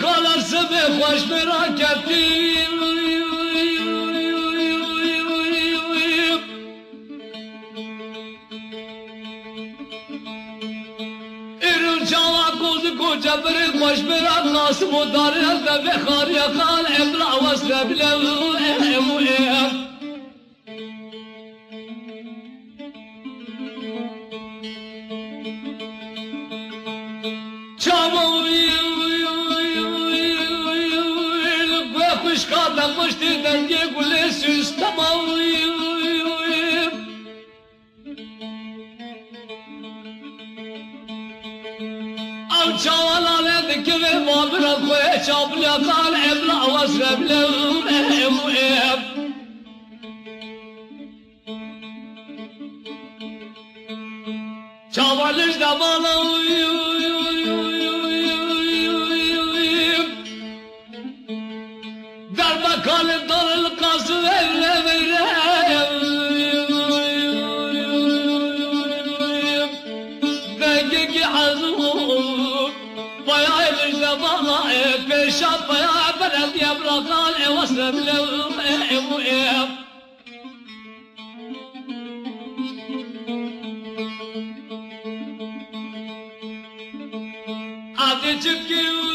kalarsa be hoş merak ettim. İrun çava kozu koca bir hoş merak nasıl o darıya ve khar yakal emra vasle bile çava Kuşkada kuştu denge gule süs tamam. Av çavala deke ve vabra koye çabla kal emla vasreble çavalış da bana Darbakanı darıl kazı evle vereyim. Denge ki azım bayağı elişte bana peşat bayağı belediye bırakan evasle bile adı çıkıyor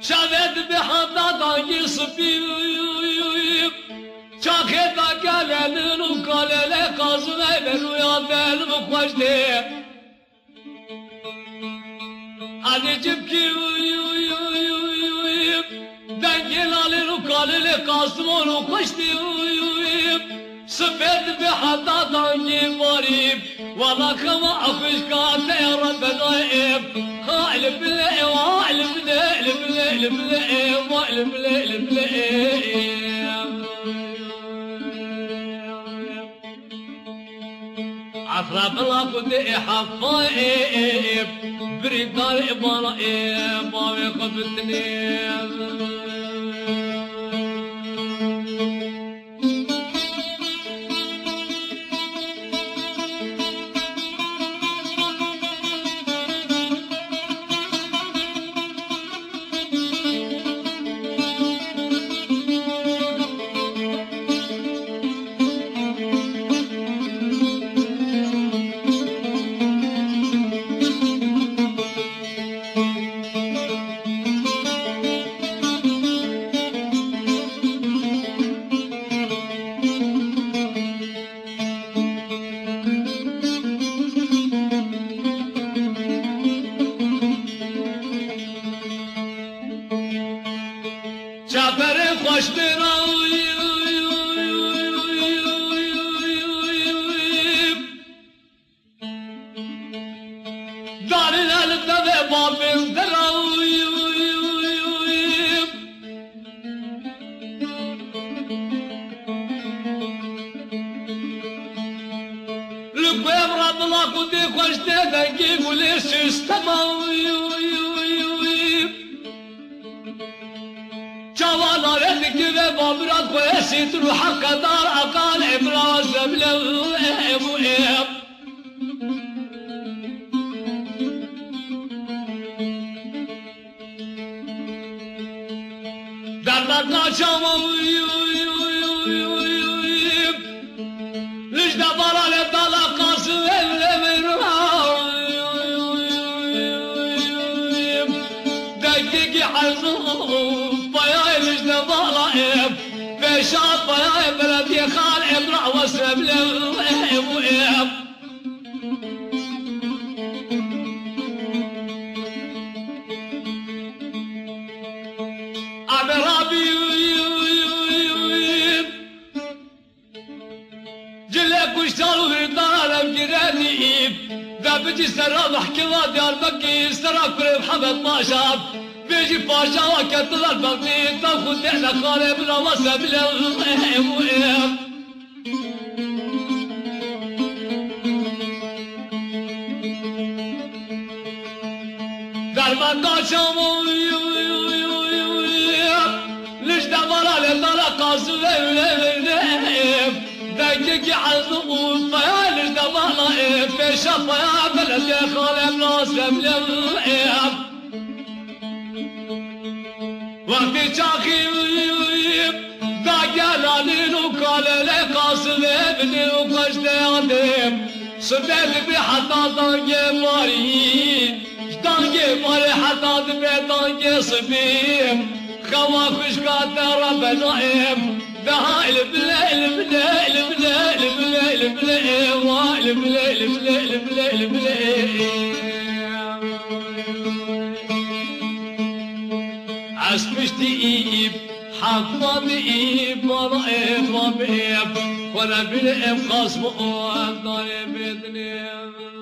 şavet bir hatadan yısıpıyım çaketa gelenin ukalele kazın eyler uyandım koştum anneciğim ki dengel alır ukalele kazım onu koştum sıfet bir hatadan givarım valla kama akışkate Rabbedayım halim bile halim bile halim bile halim bile عفرا بلا قدي حفايب بريدار إبراهيم باوي قبتني Çapere hoş bir Darın elinde ve babimde Lübem Rabbala kudi hoş dedengi gülü süstemem Çavalar etki ve babrat koyesit ruha kadar akal emrazı bile Derler kaçamam Rüjde barale dalakası evlemerim Dengi ki hazım Beşat bayağı belediye kal emra vasreble Abi Rabbi Cille kuşlar hırdarım gireniyim Ve bici sera mahkıva Diyarbakır sera kureb Hamed Maşab Beji paşa vaketler bakti Tavkut dehne kare bila vasa bile Derman kaçamam Lişte varale dala kazı evlerim Dengi ki azı uğurtmaya Lişte valla شفايا بلد خالم ناسم للعيب وقتی چاخی دا گلالین و کالله قاسله بلی و کشته آدم سبیل بی حتا دانگه ماری دانگه ماری حتا دبی دانگه سبیم خوا خشکات رب نائم دها البلا البلا البلا البلا البلا البلا البلا البلا عسبشتي حفظ إيب مرأيب وبيب ولا بالإب خصم وضرب ذنب